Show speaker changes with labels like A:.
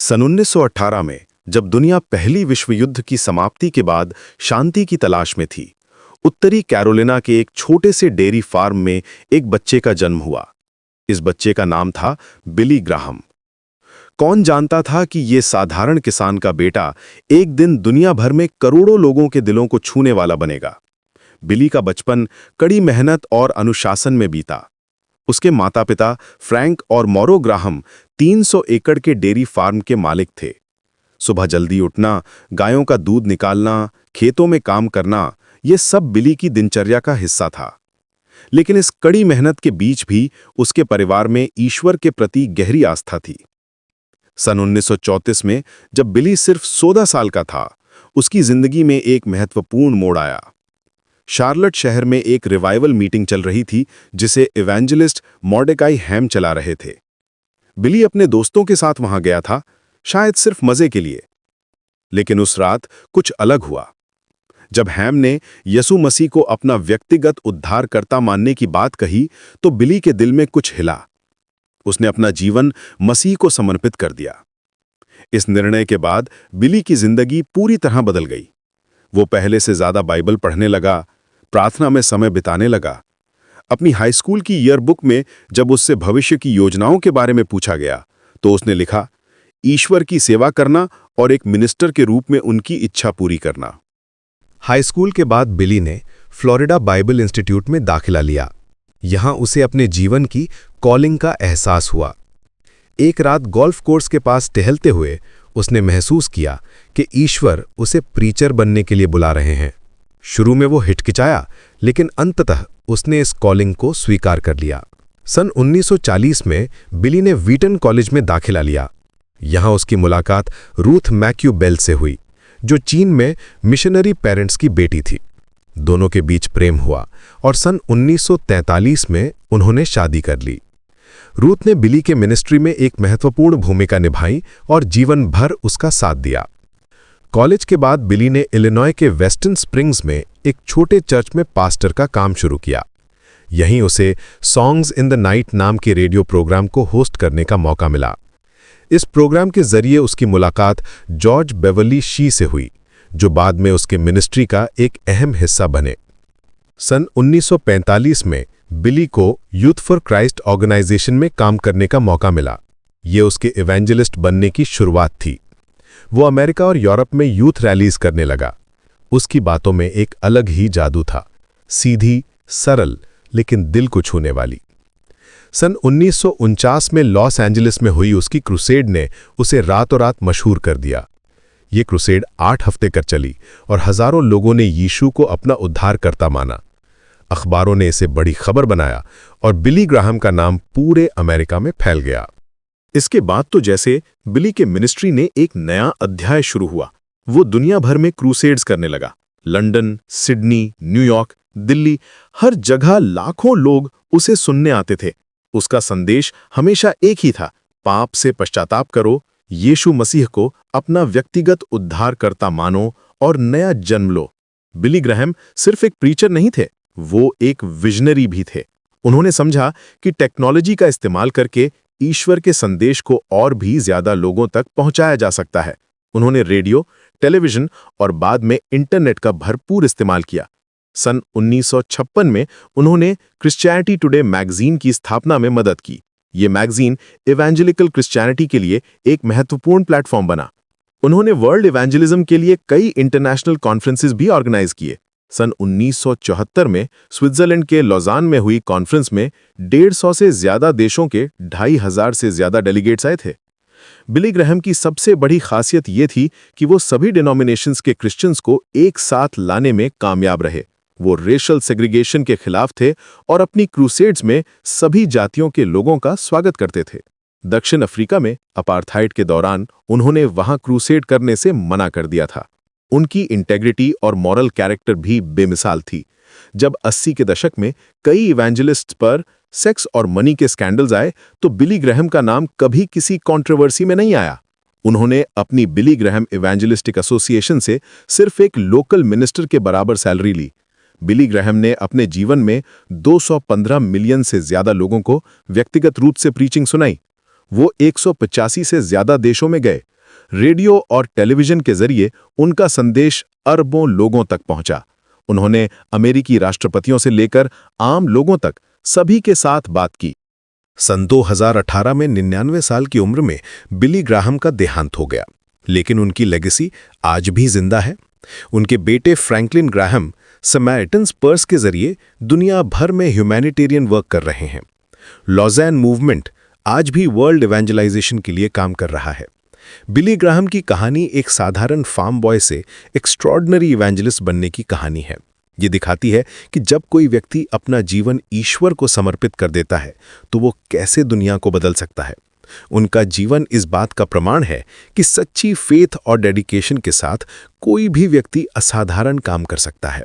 A: सन 1918 में जब दुनिया पहली विश्व युद्ध की समाप्ति के बाद शांति की तलाश में थी, उत्तरी कैरोलिना के एक छोटे से डेयरी फार्म में एक बच्चे का जन्म हुआ। इस बच्चे का नाम था बिली ग्राहम। कौन जानता था कि ये साधारण किसान का बेटा एक दिन दुनिया भर में करोड़ों लोगों के दिलों को छूने वाला बनेगा। बिली का बचपन कड़ी मेहनत और अनुशासन में बीता। उसके माता पिता फ्रैंक और मॉरो ग्राहम 300 एकड़ के डेयरी फार्म के मालिक थे। सुबह जल्दी उठना, गायों का दूध निकालना, खेतों में काम करना, ये सब बिली की दिनचर्या का हिस्सा था। लेकिन इस कड़ी मेहनत के बीच भी उसके परिवार में ईश्वर के प्रति गहरी आस्था थी। सन 1934 में जब बिली सिर्फ 16 साल का था, उसकी जिंदगी में एक महत्वपूर्ण मोड़ आया। शार्लट शहर में एक रिवाइवल मीटिंग चल रही थी जिसे इवेंजलिस्ट मॉर्डेकाई हैम चला रहे थे। बिली अपने दोस्तों के साथ वहां गया था, शायद सिर्फ मजे के लिए। लेकिन उस रात कुछ अलग हुआ। जब हैम ने यसु मसीह को अपना व्यक्तिगत उद्धारकर्ता मानने की बात कही तो बिली के दिल में कुछ हिला। उसने अपना जीवन मसीह को समर्पित कर दिया। इस निर्णय के बाद बिली की जिंदगी पूरी तरह बदल गई। वो पहले से ज्यादा बाइबल पढ़ने लगा, प्रार्थना में समय बिताने लगा। अपनी हाई स्कूल की ईयरबुक में जब उससे भविष्य की योजनाओं के बारे में पूछा गया तो उसने लिखा, ईश्वर की सेवा करना और एक मिनिस्टर के रूप में उनकी इच्छा पूरी करना।
B: हाई स्कूल के बाद बिली ने फ्लोरिडा बाइबल इंस्टीट्यूट में दाखिला लिया। यहां उसे अपने जीवन की कॉलिंग का एहसास हुआ। एक रात गोल्फ कोर्स के पास टहलते हुए उसने महसूस किया कि ईश्वर उसे प्रीचर बनने के लिए बुला रहे हैं। शुरू में वो हिचकिचाया, लेकिन अंततः उसने इस कॉलिंग को स्वीकार कर लिया। सन 1940 में बिली ने व्हीटन कॉलेज में दाखिला लिया। यहां उसकी मुलाकात रूथ मैक्यू बेल से हुई, जो चीन में मिशनरी पेरेंट्स की बेटी थी। दोनों के बीच प्रेम हुआ और सन 1943 में उन्होंने शादी कर ली। रूथ ने बिली के मिनिस्ट्री में एक महत्वपूर्ण भूमिका निभाई और जीवन भर उसका साथ दिया। कॉलेज के बाद बिली ने इलिनॉय के वेस्टर्न स्प्रिंग्स में एक छोटे चर्च में पास्टर का काम शुरू किया। यहीं उसे सॉन्ग्स इन द नाइट नाम के रेडियो प्रोग्राम को होस्ट करने का मौका मिला। इस प्रोग्राम के जरिए उसकी मुलाकात जॉर्ज बेवर्ली शी से हुई, जो बाद में उसके मिनिस्ट्री का एक अहम हिस्सा बने। सन 1945 में बिली को यूथ फॉर क्राइस्ट ऑर्गेनाइजेशन में काम करने का मौका मिला। ये उसके इवेंजलिस्ट बनने की शुरुआत थी। वो अमेरिका और यूरोप में यूथ रैलीज करने लगा। उसकी बातों में एक अलग ही जादू था, सीधी, सरल, लेकिन दिल को छूने वाली। सन 1949 में लॉस एंजलिस में हुई उसकी क्रूसेड ने उसे रातों रात मशहूर कर दिया। ये क्रूसेड 8 हफ्ते कर चली और हजारों लोगों ने यीशु को अपना उद्धारकर्ता माना। अखबारों ने इसे बड़ी खबर बनाया और बिली ग्राहम का नाम पूरे अमेरिका में फैल गया।
A: इसके बाद तो जैसे बिली के मिनिस्ट्री ने एक नया अध्याय शुरू हुआ। वो दुनिया भर में क्रूसेड्स करने लगा। लंदन, सिडनी, न्यूयॉर्क, दिल्ली, हर जगह लाखों लोग उसे सुनने आते थे। उसका संदेश हमेशा एक ही था, पाप से पश्चाताप करो, यीशु मसीह को अपना व्यक्तिगत उद्धारकर्ता मानो और नया जन्म लो। बिली ग्राहम सिर्फ एक प्रीचर नहीं थे, वो एक विजनरी भी थे। उन्होंने समझा कि टेक्नोलॉजी का इस्तेमाल करके ईश्वर के संदेश को और भी ज्यादा लोगों तक पहुंचाया जा सकता है। उन्होंने रेडियो, टेलीविजन और बाद में इंटरनेट का भरपूर इस्तेमाल किया। सन 1956 में उन्होंने क्रिश्चियनिटी टुडे मैगजीन की स्थापना में मदद की। ये मैगजीन इवेंजेलिकल क्रिश्चियनिटी के लिए एक महत्वपूर्ण प्लेटफॉर्म बना। उन्होंने वर्ल्ड इवेंजलिज्म के लिए कई इंटरनेशनल कॉन्फ्रेंसेस भी ऑर्गेनाइज किए। सन 1974 में स्विट्जरलैंड के लॉजान में हुई कॉन्फ्रेंस में 150 से ज्यादा देशों के 2500 से ज्यादा डेलीगेट्स आए थे। बिली ग्राहम की सबसे बड़ी खासियत ये थी कि वो सभी डिनोमिनेशंस के क्रिश्चियंस को एक साथ लाने में कामयाब रहे। वो रेशल सेग्रीगेशन के खिलाफ थे और अपनी क्रूसेड्स में सभी जातियों के लोगों का स्वागत करते थे। दक्षिण अफ्रीका में अपार्थाइड के दौरान उन्होंने वहां क्रूसेड करने से मना कर दिया था। उनकी इंटेग्रिटी और मॉरल कैरेक्टर भी बेमिसाल थी। जब 80 के दशक में कई इवेंजलिस्ट्स पर सेक्स और मनी के स्कैंडल्स आए तो बिली ग्राहम का नाम कभी किसी कंट्रोवर्सी में नहीं आया। उन्होंने अपनी बिली ग्राहम इवेंजलिस्टिक एसोसिएशन से सिर्फ एक लोकल मिनिस्टर के बराबर सैलरी ली। बिली ग्राहम ने अपने जीवन में 215 मिलियन से ज्यादा लोगों को व्यक्तिगत रूप से प्रीचिंग सुनाई। वो 185 से ज्यादा देशों में गए, रेडियो और टेलीविजन के जरिए उनका संदेश अरबों लोगों तक पहुंचा। उन्होंने अमेरिकी राष्ट्रपतियों से लेकर आम लोगों तक सभी के साथ बात की।
B: सन 2018 में 99 साल की उम्र में बिली ग्राहम का देहांत हो गया, लेकिन उनकी लेगेसी आज भी जिंदा है। उनके बेटे फ्रैंकलिन ग्राहम समैरिटन्स पर्स के जरिए दुनिया भर में ह्यूमैनिटेरियन वर्क कर रहे हैं। लॉज़ैन मूवमेंट आज भी वर्ल्ड इवेंजलाइजेशन के लिए काम कर रहा है। बिली ग्राहम की कहानी एक साधारण फार्म बॉय से एक्स्ट्रॉर्डिनरी इवेंजलिस्ट बनने की कहानी है। ये दिखाती है कि जब कोई व्यक्ति अपना जीवन ईश्वर को समर्पित कर देता है तो वो कैसे दुनिया को बदल सकता है। उनका जीवन इस बात का प्रमाण है कि सच्ची फेथ और डेडिकेशन के साथ कोई भी व्यक्ति असाधारण काम कर सकता है।